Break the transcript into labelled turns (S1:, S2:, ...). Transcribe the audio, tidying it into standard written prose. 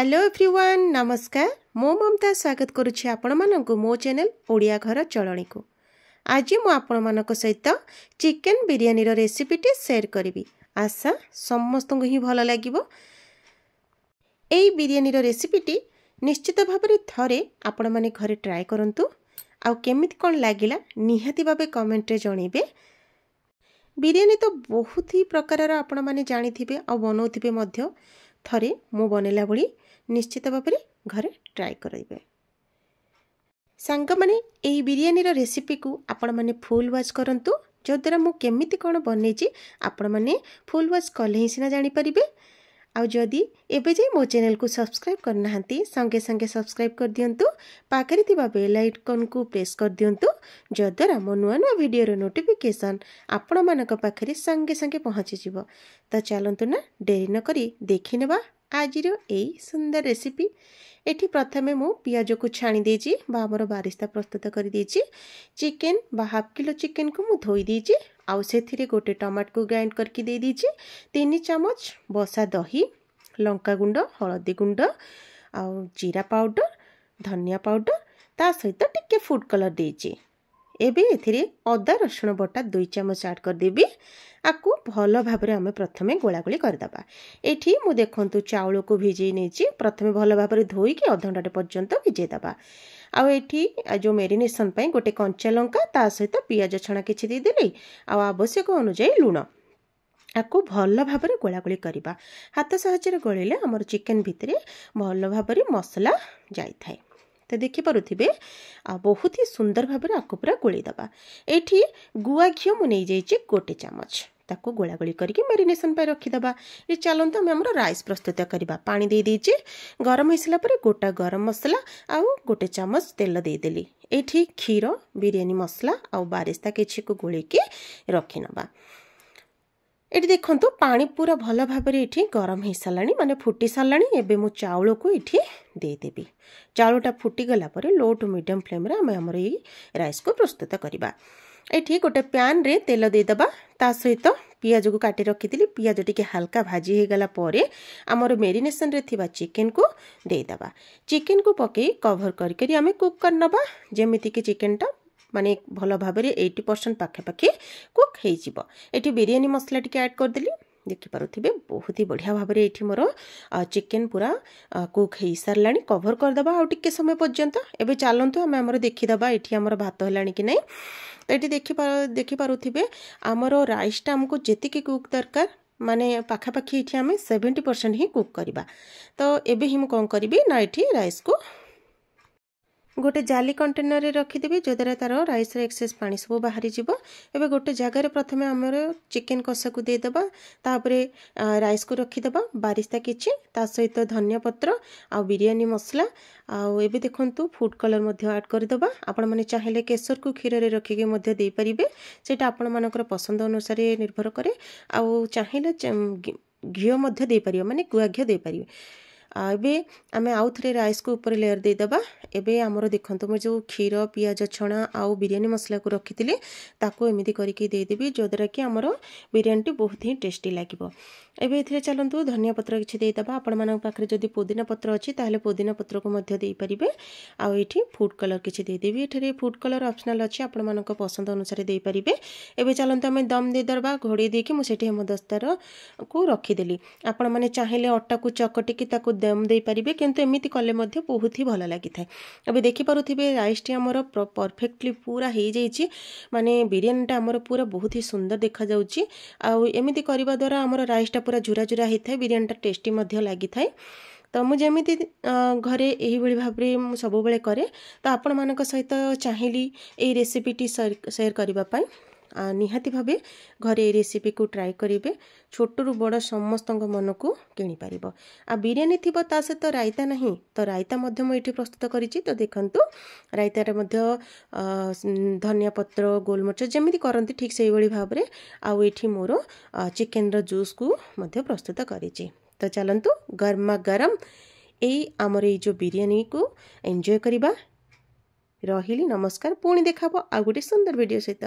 S1: Hello everyone नमस्कार मो ममता स्वागत करुछि आपण मानक मो चैनल ओडिया घर चलणी को। आज मु आपण मानक सहित चिकन बिरयानी रो रेसिपीटी शेयर करी। आशा समस्त को ही भल लागिबो। एई बिरयानी रो रेसिपीटी निश्चित भाव में थरे आपण माने घरे ट्राए करंतु आउ केमिति कोन लागिला निहाती भाबे कमेंट रे जणीबे। बिरयानी तो बहुत ही प्रकार आपण माने जानिथिबे आ बनौथिबे मध्य थरे मु बनेला भली निश्चित भाव में घरे ट्राए करेंगे। सांग माने एई बिरयानी रो रेसिपी को आपण माने फुल वाच करंतु जो द्वारा मु केमिति कोन बनेछि आपण माने फुल वाच कले ही सिना जानि परिबे। आउ जदि एबे जे मो चैनल को सब्सक्राइब करना हंती संगे संगे सब्सक्राइब कर दियंतु पाखरे थिबा बेल आइकन को प्रेस कर दियंतु जो द्वारा मो नुआ नुआ वीडियो रो नोटिफिकेशन आपण मानक पाखरे संगे संगे पहुंची जिवो। तो चलंतु ना देरी न करी देखि नेबा आज यही सुंदर रेसिपी। एठी प्रथमे मु पियाज को छाणी देछि बा हमर बारिस्ता प्रस्तुत कर देछि। चिकन बा हाफ किलो चिकन को मु धोई देछि आउ सेथिरे गोटे टमाटर को ग्राइंड करके दे देछि। 3 चम्मच बसा दही लंका गुंड हळदी गुंड आउ जीरा पाउडर धनिया पाउडर ता सहित टिके फूड कलर देछि। एबे एथिरे अदा रसुण बटा 2 चम्मच ऐड कर देबी। आकु भल भाव में आम प्रथमे गोलागोली करदबा। एठी मु देखंतु चाउल को भिजई नेछि प्रथमे भल भाव में धोईकी अध घंटा पर्यंत भिजई दबा। आउ एठी जो मेरिनेशन पई गोटे कंचा लंका ता सहित पियाज छणा किछि दे देली आउ आवश्यक अनुसार लूण आकु भल भाव में गोलागोली करबा। हाथ सहायता गोळिले हमर चिकन भितरे भल भाव में मसला जाई थाए। तो देखि पारुथिबे बहुत ही सुंदर भाव में आकु पूरा गोली दबा। एठी गुआ घियो मु नै जाइछि गोटे चम्मच ताको गोला गोली करके मेरिनेशन पे रखी दबा। ये चलंतु हम हमर राइस प्रस्तुत करबा। पानी दे दीजिए गरम हिसला परे गोटा गरम मसला आउ गोटे चम्मच तेल दे देली। एठी खीर बिरयानी मसला आउ बारिस्ता किछि को गोली के रखि नबा। एठी देखंतु पानी पूरा भल भाव में एठी गरम हो साराणी माने फुटी साराणी। एबे मु चाउल को एठी दे देबी। चाउलटा फुटी गला परे लो टू मीडियम फ्लेम रे हम हमर ई राइस को प्रस्तुत करबा। एठी गोटे पैन रे तेल दे दबा ता सहित पियाज को काटी रखी थी। पियाज टिके हल्का भाजी हो गला परे हमर मेरिनेशन रे थिबा चिकन को दे दबा। चिकन को पके कवर करके आमे कुक करनबा जेमिति कि चिकनटा माने भल भाव में 80% पाखे कुक हो जिवो। एठी बिरयानी मसला टिके ऐड कर देली। देखि पारुथिबे बहुत ही बढ़िया भाव में एठी मोर चिकन पूरा कुक हो साराणी। कवर कर दबा आ टिके समय पर्यंत। एबे चलंतु हम हमर देखि दबा एठी हमर भात हलाणी कि नै। तो ये देखि पारुथिबे आमर राइसटा हमको जेतिकी कुक दरकार माने पाखापाखी ये आम 70% ही कुक करवा। तो एबे ही कौन करी ना ये राइस को गोटे जाली कंटेनर रे रखीदेवी जो द्वारा तार राइस रे एक्सेस पानी सब बाहरी जीवो। एबे गोटे जगार प्रथमे आमर चिकन कषा को देदेबा तापरे राइस को रखीदेबा बारिस्ता किछि ता सहित धनिया पत्र आ बिरयानी मसला आउ एबे देखंतु फूड कलर मध्य ऐड कर देबा। आपण माने चाहेले केसर को खीर रे रखिके मध्य दे परिबे सेटा आपण मानकर पसंद अनुसार निर्भर करे। आउ चाहेले घियो मध्य दे परिबे माने गुआ घियो दे परिबे। एबे आमे आउ थरे राइस को ऊपर लेयर दे दबा। एबे हमरो देखंतु म जो खीर पियाज छणा आउ बिरयानी मसला को रखिथिले ताको एमिति करके दे देबी जो द्वारा कि हमरो बिरयानी बहुत ही टेस्टी लागिवो। एबे एथिरे चलंतु धनिया पत्र किछि दे दबा। आपण मानक पाखरे जदि पुदीना पत्र अछि ताहले पुदीना पत्र को मध्य दे परिबे। आउ एठी फूड कलर किछि दे देबी। एठरे फूड कलर ऑप्शनल अछि आपण मानक पसंद अनुसार दे परिबे। एबे चलंतु हमें दम दे दरबा घोड़ी देकी मु सेठी हम दस्तार को रखी देली। आपण माने चाहेले आटा को चकटी की ताको दम दे परिबे किंतु एमिति कले मध्य बहुत ही भल लागि थाए। एबे देखि पारुथिबे राइस टी हमर परफेक्टली पूरा हे जाईची माने बिरयानीटा हमर पूरा बहुत ही सुंदर देखा जाउची। आउ एमिति करबा द्वारा हमर राइस टा पूरा झुरा झुरा हे थाए बिरयानीटा टेस्टी मध्य लागि थाए। तो मुझे एमिति घरे यही भली भाव में सब बेले करे। तो आपण मानक सहित चाहिली ए रेसिपीटी शेयर करबा पई निहाती भावे घरे ए रेसिपी को ट्राई करेंगे। छोटू बड़ समस्त मन को किणी पारिबो। आ बिरयानी थिबो ता सहित रायता नहीं तो रायता मध्य मु एठी प्रस्तुत करिछि। तो देखंतु रायता मध्य धनिया पत्र गोलमरिच जेमिति करंती ठीक सेही भली भाव में आउ एठी मोर चिकन रो जूस को मध्य प्रस्तुत करिछि। तो चलंतु गरमा गरम एई हमर ए जो बिरयानी को एंजॉय करिबा। रहिली नमस्कार पुणी देखाबो आ गोटे सुंदर वीडियो सहित।